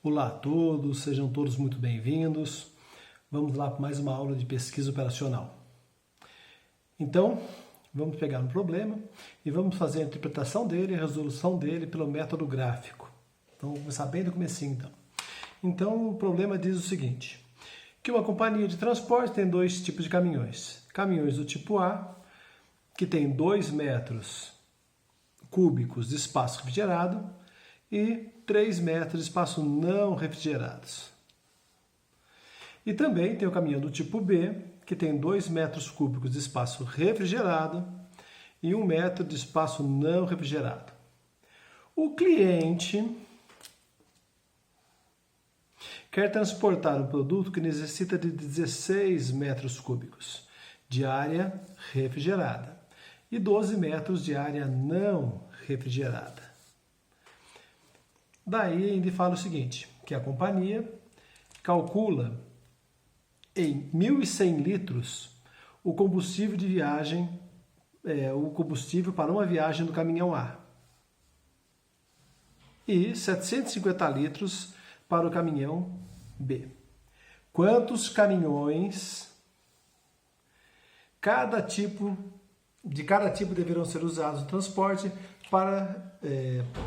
Olá a todos, sejam todos muito bem-vindos. Vamos lá para mais uma aula de pesquisa operacional. Então, vamos pegar um problema e vamos fazer a interpretação dele e a resolução dele pelo método gráfico. Então, vamos começar bem do comecinho, então. Então, o problema diz o seguinte, que uma companhia de transporte tem dois tipos de caminhões. Caminhões do tipo A, que tem 2 metros cúbicos de espaço refrigerado, e 3 metros de espaço não refrigerados. E também tem o caminhão do tipo B, que tem 2 metros cúbicos de espaço refrigerado e 1 metro de espaço não refrigerado. O cliente quer transportar um produto que necessita de 16 metros cúbicos de área refrigerada e 12 metros de área não refrigerada. Daí ele fala o seguinte, que a companhia calcula em 1.100 litros o combustível de viagem, o combustível para uma viagem do caminhão A e 750 litros para o caminhão B. Quantos caminhões de cada tipo deverão ser usados no transporte para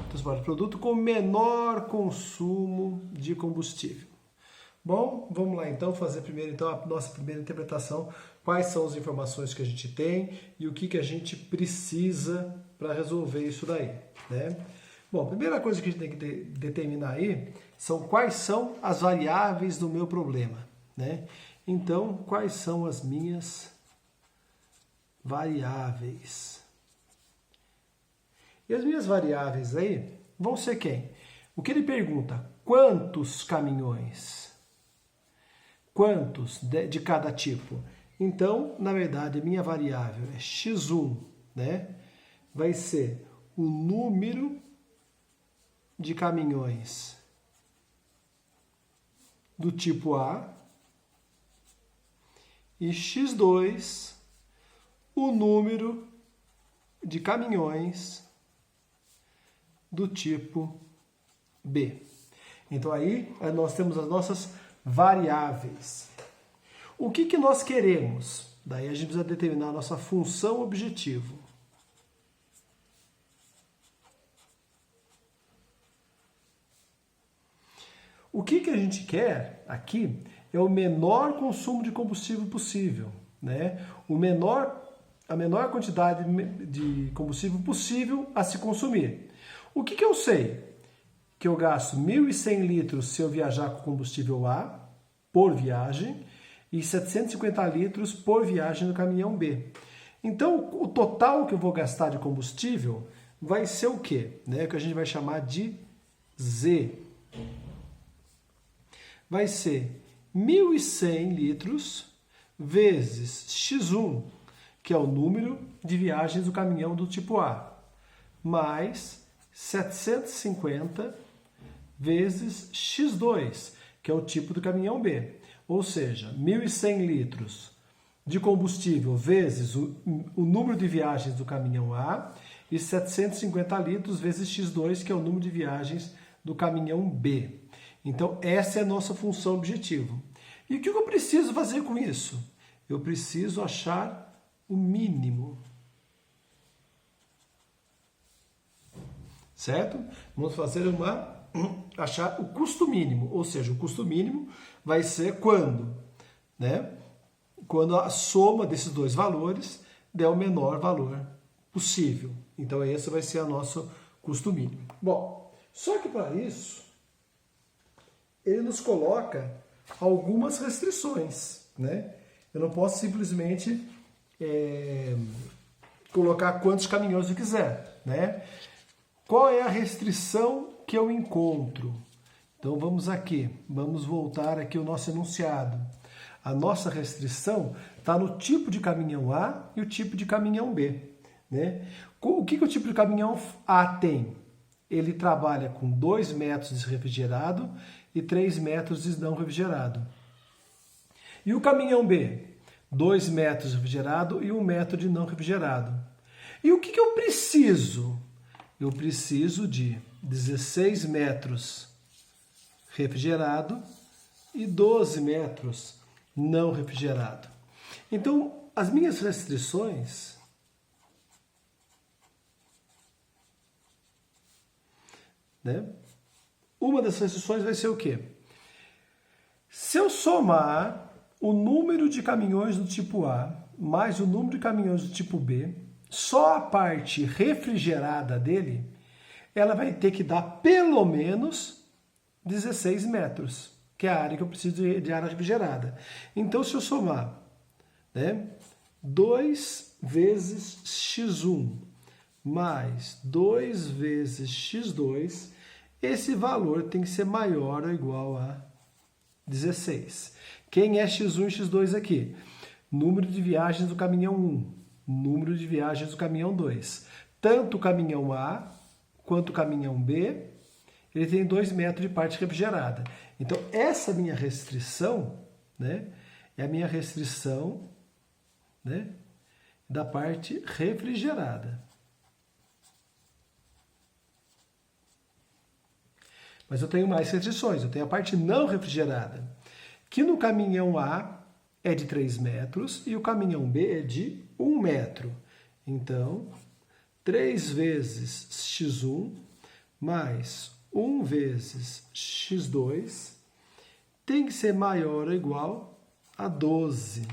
transporte de produto com menor consumo de combustível. Bom, vamos lá então fazer primeiro a nossa primeira interpretação, quais são as informações que a gente tem e o que a gente precisa para resolver isso daí, né? Bom, a primeira coisa que a gente tem que determinar aí são quais são as variáveis do meu problema, né? Então, quais são as minhas variáveis? E as minhas variáveis aí vão ser quem? O que ele pergunta? Quantos caminhões? Quantos de cada tipo? Então, na verdade, a minha variável é x1, né? Vai ser o número de caminhões do tipo A e x2, o número de caminhões do tipo B. Então aí nós temos as nossas variáveis. O que nós queremos? Daí a gente precisa determinar a nossa função objetivo. O que a gente quer aqui é o menor consumo de combustível possível, né? A menor quantidade de combustível possível a se consumir. O que eu sei? Que eu gasto 1.100 litros se eu viajar com combustível A por viagem e 750 litros por viagem no caminhão B. Então, o total que eu vou gastar de combustível vai ser o quê? Né? Que a gente vai chamar de Z. Vai ser 1.100 litros vezes x1, que é o número de viagens do caminhão do tipo A, mais 750 vezes x2, que é o tipo do caminhão B. Ou seja, 1.100 litros de combustível vezes o número de viagens do caminhão A e 750 litros vezes x2, que é o número de viagens do caminhão B. Então, essa é a nossa função objetivo. E o que eu preciso fazer com isso? Eu preciso achar o mínimo. Certo? Vamos fazer achar o custo mínimo, ou seja, o custo mínimo vai ser quando, né? Quando a soma desses dois valores der o menor valor possível. Então, esse vai ser o nosso custo mínimo. Bom, só que para isso, ele nos coloca algumas restrições, né? Eu não posso simplesmente colocar quantos caminhões eu quiser, né? Qual é a restrição que eu encontro? Então vamos aqui, vamos voltar aqui ao nosso enunciado. A nossa restrição está no tipo de caminhão A e o tipo de caminhão B, né? O que o tipo de caminhão A tem? Ele trabalha com 2 metros de refrigerado e 3 metros de não refrigerado. E o caminhão B? 2 metros de refrigerado e 1 metro de não refrigerado. E o que eu preciso? Eu preciso de 16 metros refrigerado e 12 metros não refrigerado. Então, as minhas restrições, né? Uma das restrições vai ser o quê? Se eu somar o número de caminhões do tipo A mais o número de caminhões do tipo B, só a parte refrigerada dele, ela vai ter que dar pelo menos 16 metros, que é a área que eu preciso de área refrigerada. Então, se eu somar, né, 2 vezes x1 mais 2 vezes x2, esse valor tem que ser maior ou igual a 16. Quem é x1 e x2 aqui? Número de viagens do caminhão 1, número de viagens do caminhão 2. Tanto o caminhão A quanto o caminhão B, ele tem 2 metros de parte refrigerada. Então, essa minha restrição, né, é a minha restrição, né, da parte refrigerada. Mas eu tenho mais restrições. Eu tenho a parte não refrigerada, que no caminhão A é de 3 metros e o caminhão B é de 1 metro. Então, 3 vezes x1 mais 1 vezes x2 tem que ser maior ou igual a 12,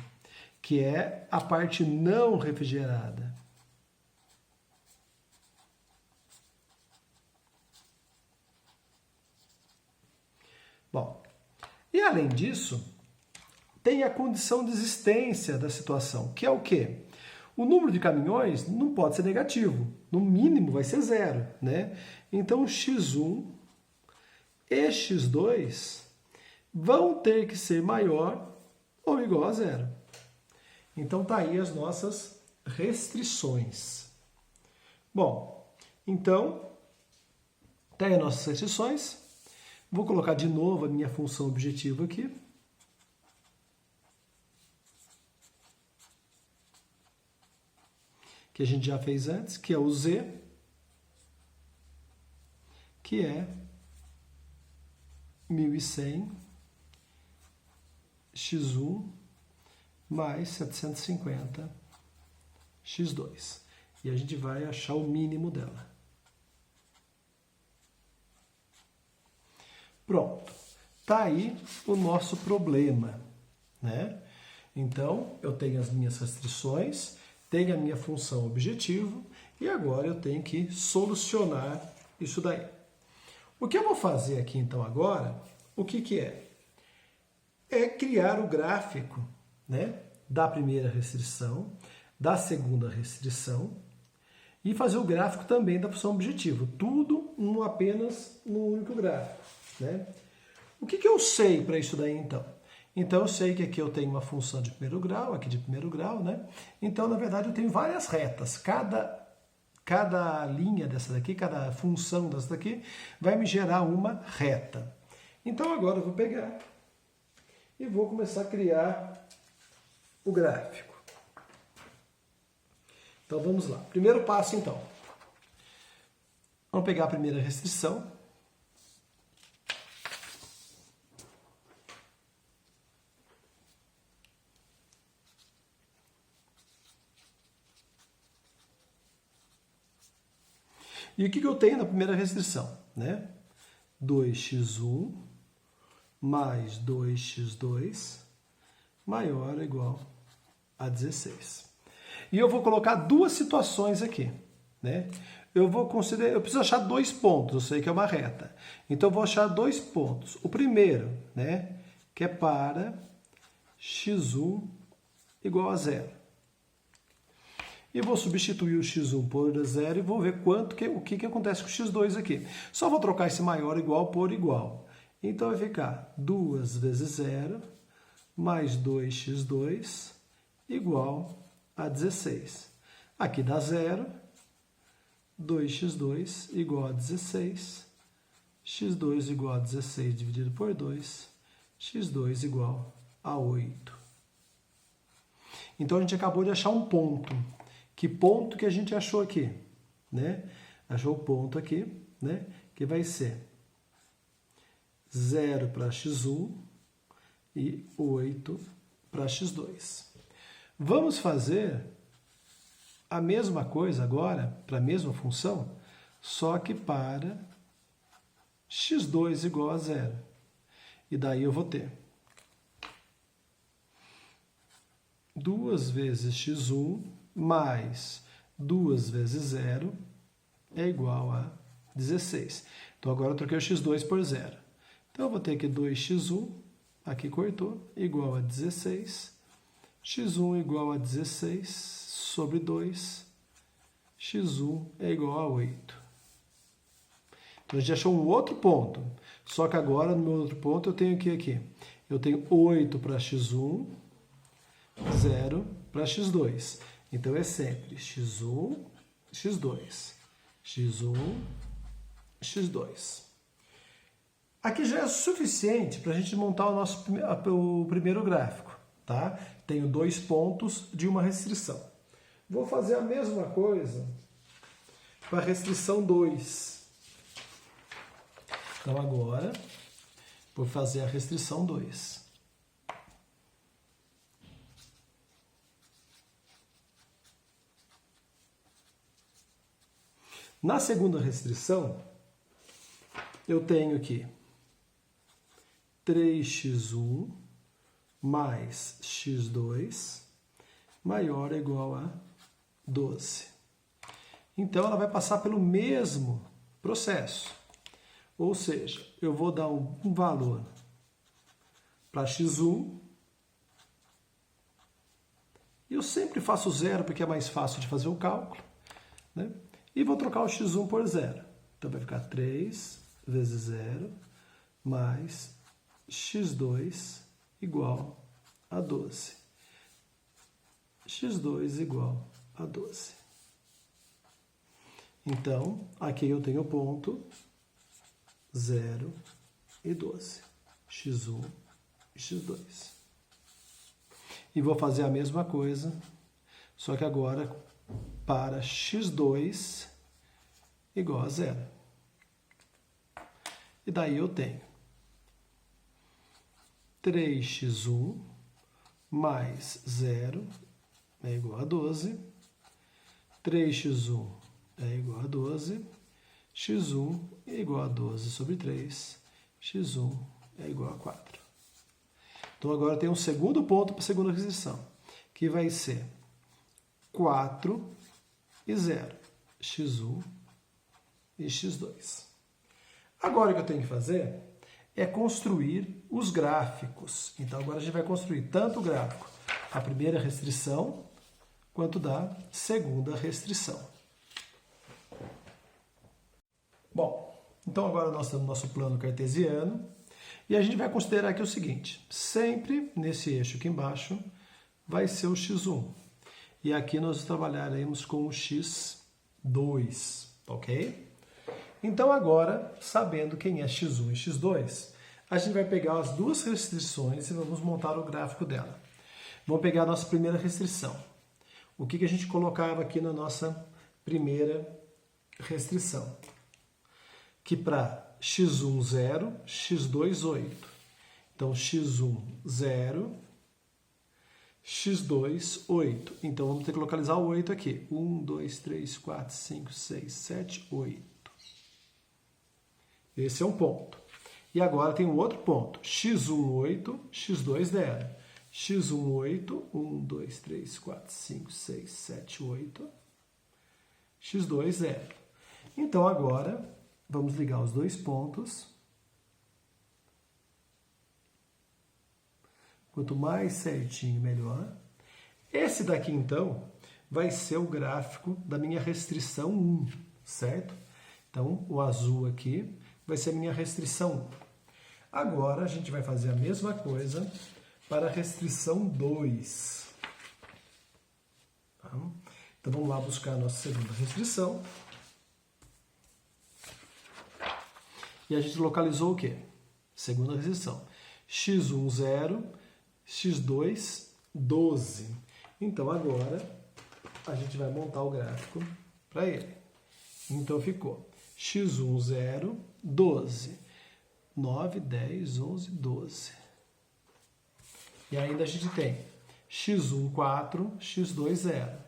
que é a parte não refrigerada. Bom, e além disso, tem a condição de existência da situação, que é o quê? O número de caminhões não pode ser negativo, no mínimo vai ser 0, né? Então, x1 e x2 vão ter que ser maior ou igual a 0. Então, tá aí as nossas restrições. Bom, então, tá aí as nossas restrições. Vou colocar de novo a minha função objetiva aqui. Que a gente já fez antes, que é o z, que é 1.100 x1 mais 750 x2. E a gente vai achar o mínimo dela. Pronto. Tá aí o nosso problema, né? Então, eu tenho as minhas restrições, tenho a minha função objetivo e agora eu tenho que solucionar isso daí. O que eu vou fazer aqui então agora, o que que é? É criar o gráfico, né, da primeira restrição, da segunda restrição e fazer o gráfico também da função objetivo. Tudo apenas num único gráfico, né? O que que eu sei para isso daí então? Então, eu sei que aqui eu tenho uma função de primeiro grau, aqui de primeiro grau, né? Então, na verdade, eu tenho várias retas. Cada linha dessa daqui, cada função dessa daqui, vai me gerar uma reta. Então, agora eu vou pegar e vou começar a criar o gráfico. Então, vamos lá. Primeiro passo, então. Vamos pegar a primeira restrição. E o que eu tenho na primeira restrição? Né? 2x1 mais 2x2 maior ou igual a 16. E eu vou colocar duas situações aqui. Né? Eu preciso achar 2 pontos, eu sei que é uma reta. Então, eu vou achar 2 pontos. O primeiro, né, que é para x1 igual a 0. E vou substituir o x1 por 0 e vou ver o que acontece com o x2 aqui. Só vou trocar esse maior igual por igual. Então, vai ficar 2 vezes 0 mais 2x2 igual a 16. Aqui dá 0, 2x2 igual a 16, x2 igual a 16 dividido por 2, x2 igual a 8. Então, a gente acabou de achar um ponto. Que ponto que a gente achou aqui? Né? Achou o ponto aqui, né? Que vai ser 0 para x1 e 8 para x2. Vamos fazer a mesma coisa agora, para a mesma função, só que para x2 igual a 0. E daí eu vou ter 2 vezes x1 mais 2 vezes 0 é igual a 16. Então agora eu troquei o x2 por 0. Então eu vou ter aqui 2x1, aqui cortou, igual a 16. x1 igual a 16 sobre 2. x1 é igual a 8. Então a gente achou um outro ponto. Só que agora, no meu outro ponto, eu tenho o que aqui? Eu tenho 8 para x1, 0 para x2. Então é sempre x1, x2. x1, x2. Aqui já é suficiente para a gente montar o primeiro gráfico. Tá? Tenho 2 pontos de uma restrição. Vou fazer a mesma coisa para a restrição 2. Então agora, vou fazer a restrição 2. Na segunda restrição, eu tenho aqui 3x1 mais x2 maior ou igual a 12. Então, ela vai passar pelo mesmo processo. Ou seja, eu vou dar um valor para x1. Eu sempre faço 0 porque é mais fácil de fazer o cálculo. Né? E vou trocar o x1 por 0. Então, vai ficar 3 vezes 0 mais x2 igual a 12. x2 igual a 12. Então, aqui eu tenho o ponto 0 e 12. x1 e x2. E vou fazer a mesma coisa, só que agora para x2 igual a 0. E daí eu tenho 3x1 mais 0 é igual a 12. 3x1 é igual a 12. x1 é igual a 12 sobre 3. x1 é igual a 4. Então, agora tem um segundo ponto para a segunda restrição, que vai ser 4 e 0. x1 e x2. Agora, o que eu tenho que fazer é construir os gráficos. Então, agora a gente vai construir tanto o gráfico da primeira restrição quanto da segunda restrição. Bom, então agora nós temos nosso plano cartesiano e a gente vai considerar aqui o seguinte: sempre nesse eixo aqui embaixo vai ser o x1 e aqui nós trabalharemos com o x2, ok? Então agora, sabendo quem é x1 e x2, a gente vai pegar as duas restrições e vamos montar o gráfico dela. Vamos pegar a nossa primeira restrição. O que a gente colocava aqui na nossa primeira restrição? Que para x1, 0, x2, 8. Então, x1, 0, x2, 8. Então, vamos ter que localizar o 8 aqui. 1, 2, 3, 4, 5, 6, 7, 8. Esse é um ponto. E agora tem um outro ponto. x1, 8, x2, 0. x1, 8, 1, 2, 3, 4, 5, 6, 7, 8. x2, 0. Então, agora, vamos ligar os dois pontos. Quanto mais certinho, melhor. Esse daqui, então, vai ser o gráfico da minha restrição 1, certo? Então, o azul aqui vai ser a minha restrição 1. Agora, a gente vai fazer a mesma coisa para a restrição 2. Tá? Então, vamos lá buscar a nossa segunda restrição. E a gente localizou o quê? Segunda restrição. x1, 0, x2, 12. Então, agora, a gente vai montar o gráfico para ele. Então, ficou x1, 0, 12. 9, 10, 11, 12. E ainda a gente tem x1, 4, x2, 0.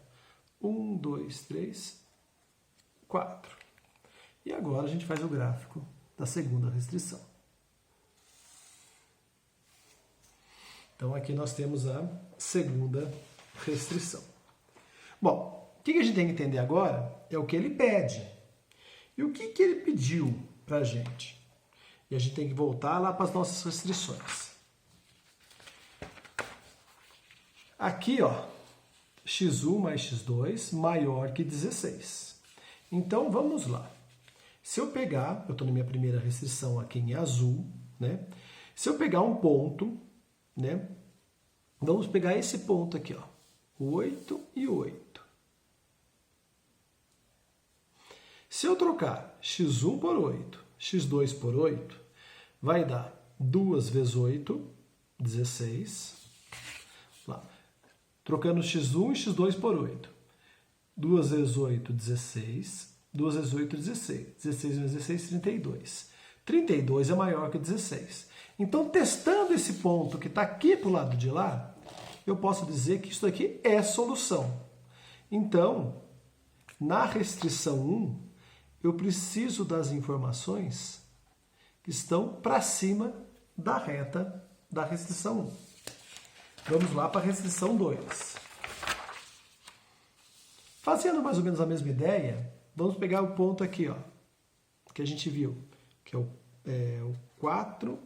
1, 2, 3, 4. E agora a gente faz o gráfico da segunda restrição. Então aqui nós temos a segunda restrição. Bom, o que a gente tem que entender agora é o que ele pede. E o que ele pediu para a gente? E a gente tem que voltar lá para as nossas restrições. Aqui, ó, x1 mais x2 maior que 16. Então, vamos lá. Se eu pegar, eu estou na minha primeira restrição aqui em azul, né? Se eu pegar um ponto, né? Vamos pegar esse ponto aqui, ó, 8 e 8. Se eu trocar x1 por 8, x2 por 8, vai dar 2 vezes 8, 16. Lá. Trocando x1 e x2 por 8. 2 vezes 8, 16. 2 vezes 8, 16. 16 vezes 16, 32. 32 é maior que 16. Então, testando esse ponto que está aqui para o lado de lá, eu posso dizer que isso aqui é solução. Então, na restrição 1, eu preciso das informações que estão para cima da reta da restrição 1. Vamos lá para a restrição 2. Fazendo mais ou menos a mesma ideia, vamos pegar o ponto aqui, ó, que a gente viu, que é o 4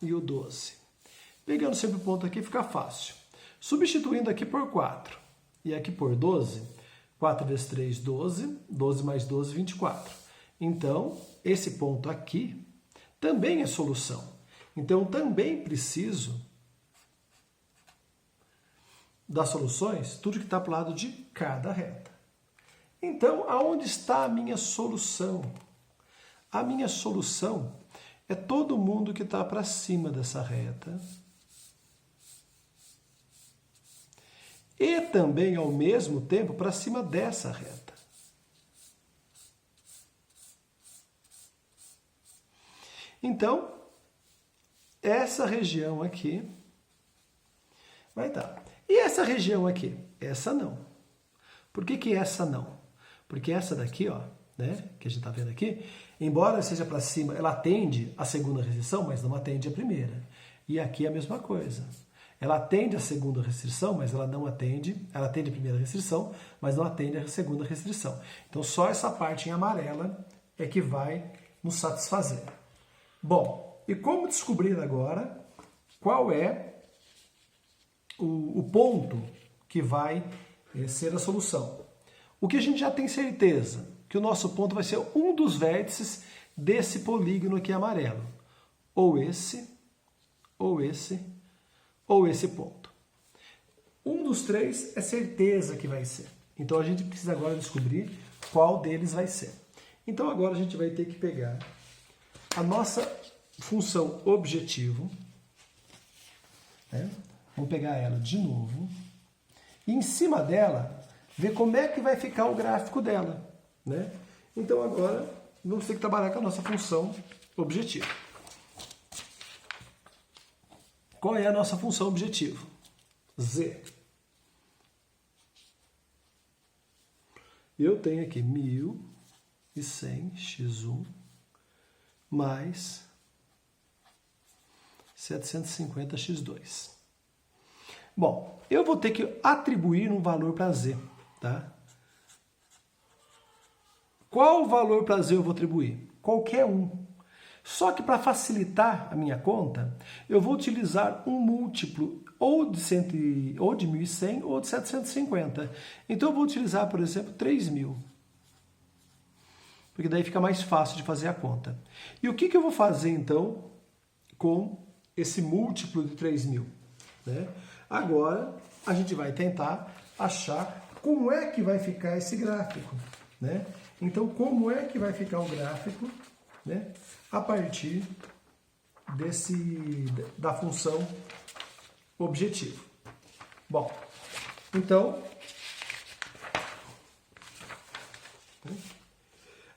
e o 12. Pegando sempre o ponto aqui fica fácil. Substituindo aqui por 4 e aqui por 12, 4 vezes 3, 12, 12 mais 12, 24. Então, esse ponto aqui também é solução. Então, também preciso das soluções, tudo que está para o lado de cada reta. Então, aonde está a minha solução? A minha solução é todo mundo que está para cima dessa reta. E também, ao mesmo tempo, para cima dessa reta. Então, essa região aqui vai dar. E essa região aqui? Essa não. Por que essa não? Porque essa daqui, ó, né, que a gente está vendo aqui, embora seja para cima, ela atende a segunda restrição, mas não atende a primeira. E aqui é a mesma coisa. Ela atende a segunda restrição, mas ela não atende, ela atende a primeira restrição, mas não atende a segunda restrição. Então, só essa parte em amarela é que vai nos satisfazer. Bom, e como descobrir agora qual é o ponto que vai ser a solução? O que a gente já tem certeza, que o nosso ponto vai ser um dos vértices desse polígono aqui amarelo. Ou esse, ou esse, ou esse ponto. Um dos três é certeza que vai ser. Então a gente precisa agora descobrir qual deles vai ser. Então agora a gente vai ter que pegar a nossa função objetivo, né? Vamos pegar ela de novo, e em cima dela, ver como é que vai ficar o gráfico dela, né? Então agora vamos ter que trabalhar com a nossa função objetivo. Qual é a nossa função objetivo? Z. Eu tenho aqui 1100 x1 mais 750 x2. Bom, eu vou ter que atribuir um valor para Z, tá? Qual valor para Z eu vou atribuir? Qualquer um. Só que para facilitar a minha conta, eu vou utilizar um múltiplo ou de 1.100 ou de 750. Então eu vou utilizar, por exemplo, 3.000. Porque daí fica mais fácil de fazer a conta. E o que eu vou fazer então com esse múltiplo de 3.000? Né? Agora a gente vai tentar achar como é que vai ficar esse gráfico. Né? Então, como é que vai ficar o gráfico, né, a partir da função objetivo? Bom, então,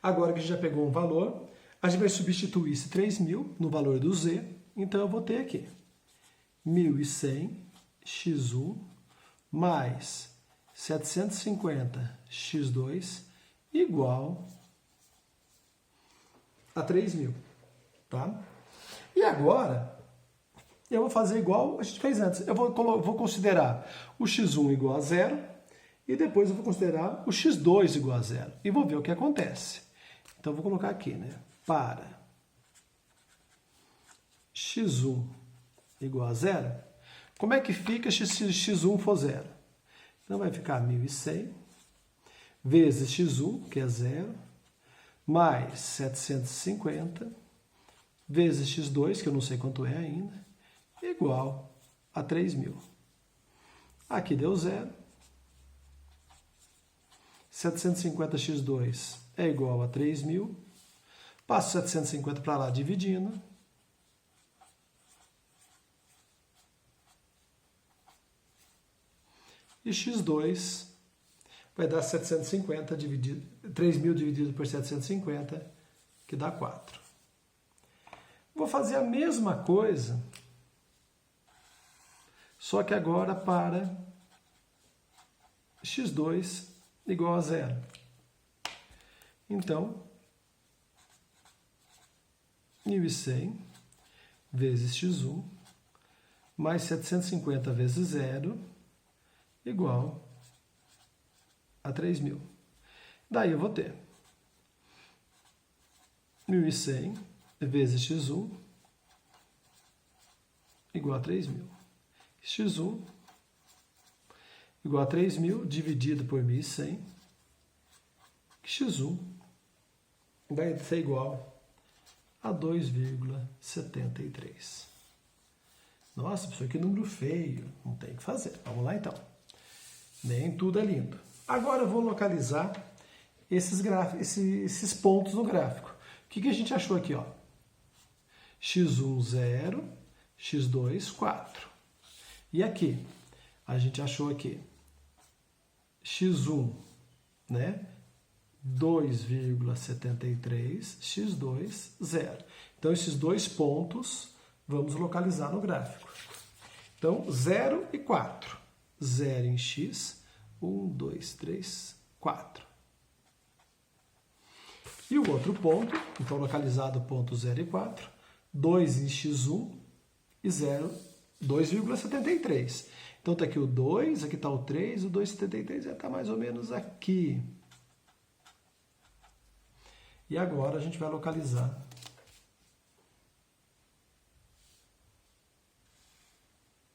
agora que a gente já pegou um valor, A gente vai substituir esse 3.000 no valor do z, então eu vou ter aqui 1.100 x1 mais 750 x2 igual a 3.000, tá? E agora, eu vou fazer igual a gente fez antes. Eu vou considerar o x1 igual a 0 e depois eu vou considerar o x2 igual a 0 e vou ver o que acontece. Então, eu vou colocar aqui, né? Para x1 igual a 0, como é que fica se x1 for 0? Então, vai ficar 1.100 vezes x1, que é 0, mais 750 vezes x2, que eu não sei quanto é ainda, igual a 3.000. Aqui deu 0. 750x2 é igual a 3.000. Passo 750 para lá dividindo. E x2 vai dar 750 dividido, 3.000 dividido por 750, que dá 4. Vou fazer a mesma coisa, só que agora para x2 igual a 0. Então, 1.100 vezes x1 mais 750 vezes 0 igual a 3.000. Daí eu vou ter 1.100 vezes x1 igual a 3.000. x1 igual a 3.000 dividido por 1.100. x1 vai ser igual a 2,73. Nossa, professor, que número feio. Não tem o que fazer. Vamos lá, então. Nem tudo é lindo. Agora eu vou localizar esses pontos no gráfico. O que a gente achou aqui? Ó? x1, 0, x2, 4. E aqui? A gente achou aqui x1, né? 2,73, x2, 0. Então, esses dois pontos vamos localizar no gráfico. Então, 0 e 4. 0 em x, 1, 2, 3, 4. E o outro ponto, então localizado ponto 0 e 4, 2 em x1 e 0, 2,73. Então, está aqui o 2, aqui está o 3, o 2,73 já está mais ou menos aqui. E agora a gente vai localizar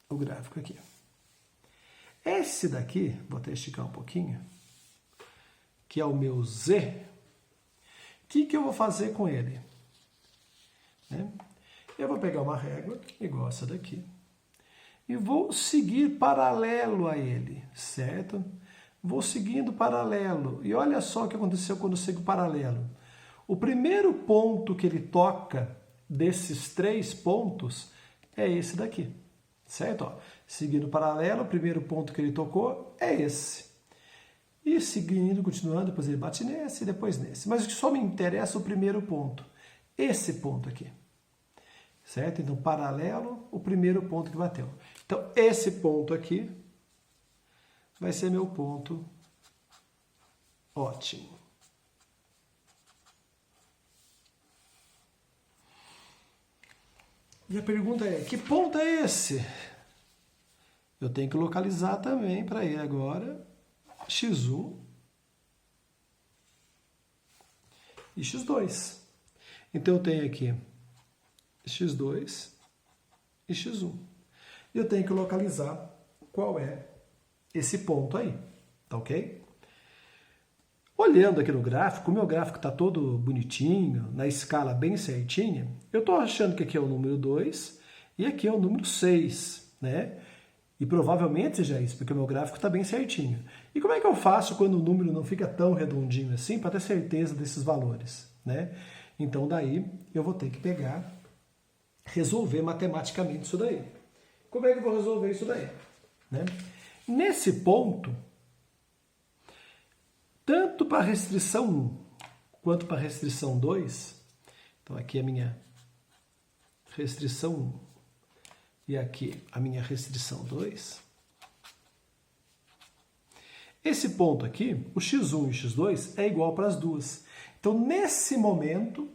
o gráfico aqui. Esse daqui, vou até esticar um pouquinho, que é o meu Z, o que eu vou fazer com ele? Eu vou pegar uma régua, igual essa daqui, e vou seguir paralelo a ele, certo? Vou seguindo paralelo. E olha só o que aconteceu quando eu sigo paralelo. O primeiro ponto que ele toca desses 3 pontos é esse daqui, certo? Ó, seguindo paralelo, o primeiro ponto que ele tocou é esse. E seguindo, continuando, depois ele bate nesse e depois nesse. Mas o que só me interessa é o primeiro ponto, esse ponto aqui, certo? Então, paralelo, o primeiro ponto que bateu. Então, esse ponto aqui vai ser meu ponto ótimo. E a pergunta é, que ponto é esse? Eu tenho que localizar também para ele agora x1 e x2. Então, eu tenho aqui x2 e x1. E eu tenho que localizar qual é esse ponto aí, tá ok? Olhando aqui no gráfico, o meu gráfico está todo bonitinho, na escala bem certinha, eu estou achando que aqui é o número 2 e aqui é o número 6, né? E provavelmente seja isso, porque o meu gráfico está bem certinho. E como é que eu faço quando o número não fica tão redondinho assim, para ter certeza desses valores, né? Então, daí, eu vou ter que pegar, resolver matematicamente isso daí. Como é que eu vou resolver isso daí? Né? Nesse ponto, tanto para a restrição 1 quanto para a restrição 2, Então aqui é a minha restrição 1 e aqui a minha restrição 2. Esse ponto aqui, o x1 e o x2, é igual para as duas. Então, nesse momento,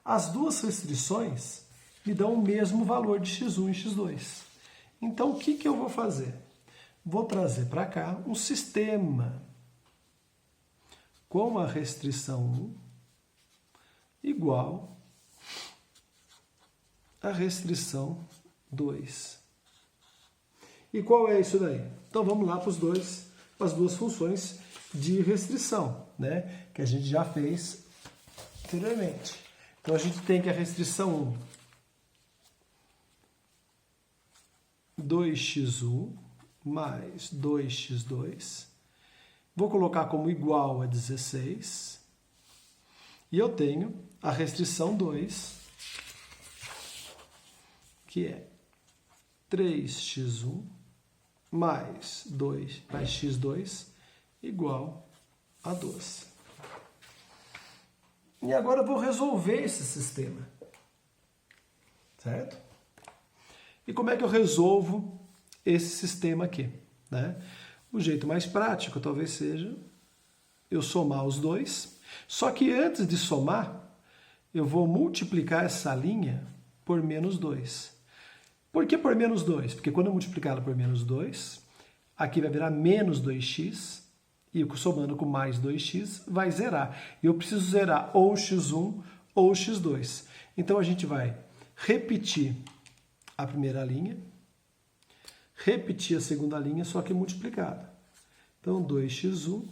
as duas restrições me dão o mesmo valor de x1 e x2. Então, o que eu vou fazer? Vou trazer para cá um sistema com a restrição 1 igual à restrição 2. E qual é isso daí? Então, vamos lá para as duas funções de restrição, né? Que a gente já fez anteriormente. Então, a gente tem que a restrição 1, 2x1 mais 2x2. Vou colocar como igual a 16. E eu tenho a restrição 2, que é 3x1 mais x2 igual a 12. E agora eu vou resolver esse sistema. Certo? E como é que eu resolvo esse sistema aqui? Né? O jeito mais prático talvez seja eu somar os dois. Só que antes de somar, eu vou multiplicar essa linha por menos 2. Por que por menos 2? Porque quando eu multiplicar ela por menos 2, aqui vai virar menos 2x, e somando com mais 2x vai zerar. E eu preciso zerar ou x1 ou x2. Então a gente vai repetir a primeira linha, repetir a segunda linha, só que multiplicada. Então 2x1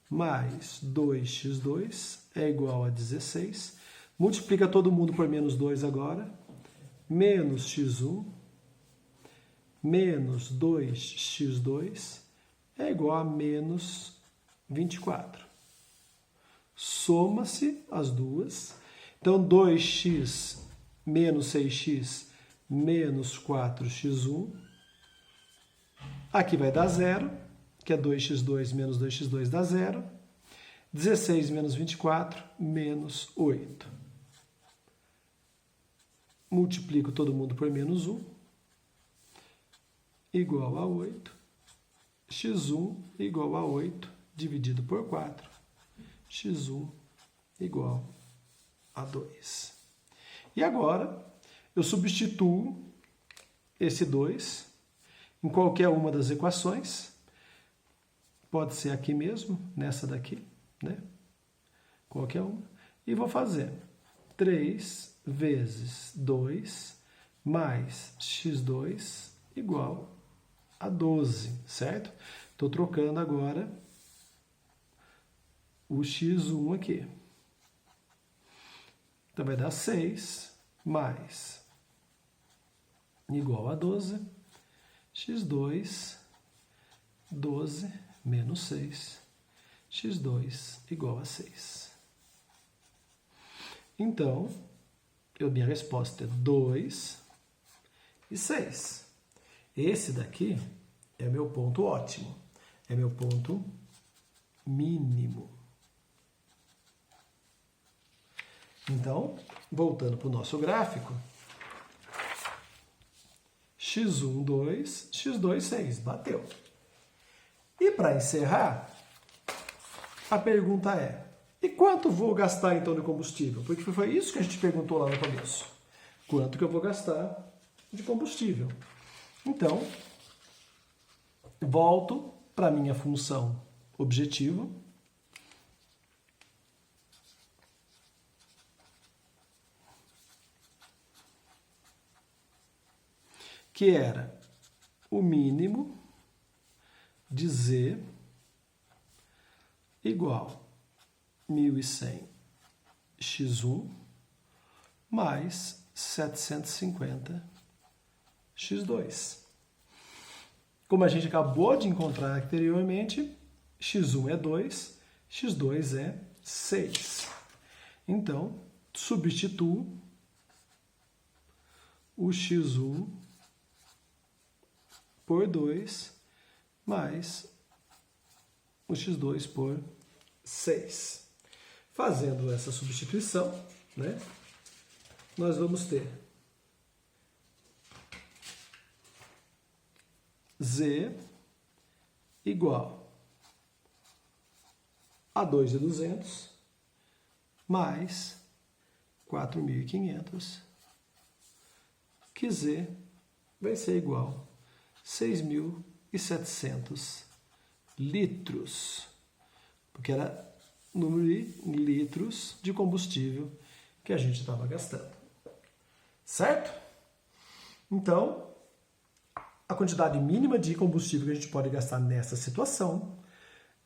mais 2x2 é igual a 16. Multiplica todo mundo por menos 2 agora. Menos x1 menos 2x2 é igual a menos 24. Soma-se as duas. Então, 2x menos 6x menos 4x1. Aqui vai dar zero, que é 2x2 menos 2x2 dá zero. 16 menos 24 menos 8. Multiplico todo mundo por menos 1, igual a 8. x1 igual a 8, dividido por 4. x1 igual a 2. E agora, eu substituo esse 2 em qualquer uma das equações. Pode ser aqui mesmo, nessa daqui, né? Qualquer uma. E vou fazer 3 vezes 2 mais x2 igual a 12, certo? Estou trocando agora o x1 aqui. Então vai dar 6 mais igual a 12, x2, 12 menos 6, x2 igual a 6. Então, minha resposta é 2 e 6. Esse daqui é meu ponto ótimo, é meu ponto mínimo. Então, voltando para o nosso gráfico, x1, 2, x2, 6, bateu. E para encerrar, a pergunta é, e quanto vou gastar então de combustível? Porque foi isso que a gente perguntou lá no começo. Quanto que eu vou gastar de combustível? Então, volto para a minha função objetivo. Que era o mínimo de Z igual 1.100 x1 mais 750 x2. Como a gente acabou de encontrar anteriormente, x1 é 2, x2 é 6. Então, substituo o x1 por 2 mais o x2 por 6. Fazendo essa substituição, né? Nós vamos ter Z igual a 2.200 mais 4.500, que Z vai ser igual a 6.700 litros, porque era o número de litros de combustível que a gente estava gastando. Certo? Então, a quantidade mínima de combustível que a gente pode gastar nessa situação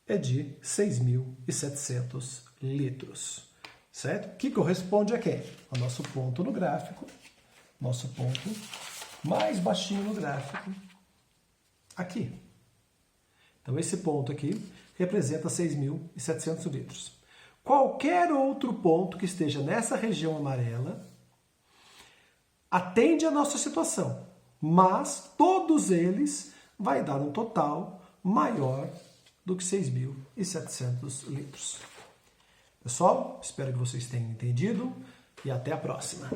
é de 6.700 litros. Certo? Que corresponde a quem? Ao nosso ponto no gráfico, nosso ponto mais baixinho no gráfico, aqui. Então, esse ponto aqui representa 6.700 litros. Qualquer outro ponto que esteja nessa região amarela atende a nossa situação, mas todos eles vai dar um total maior do que 6.700 litros. Pessoal, espero que vocês tenham entendido e até a próxima.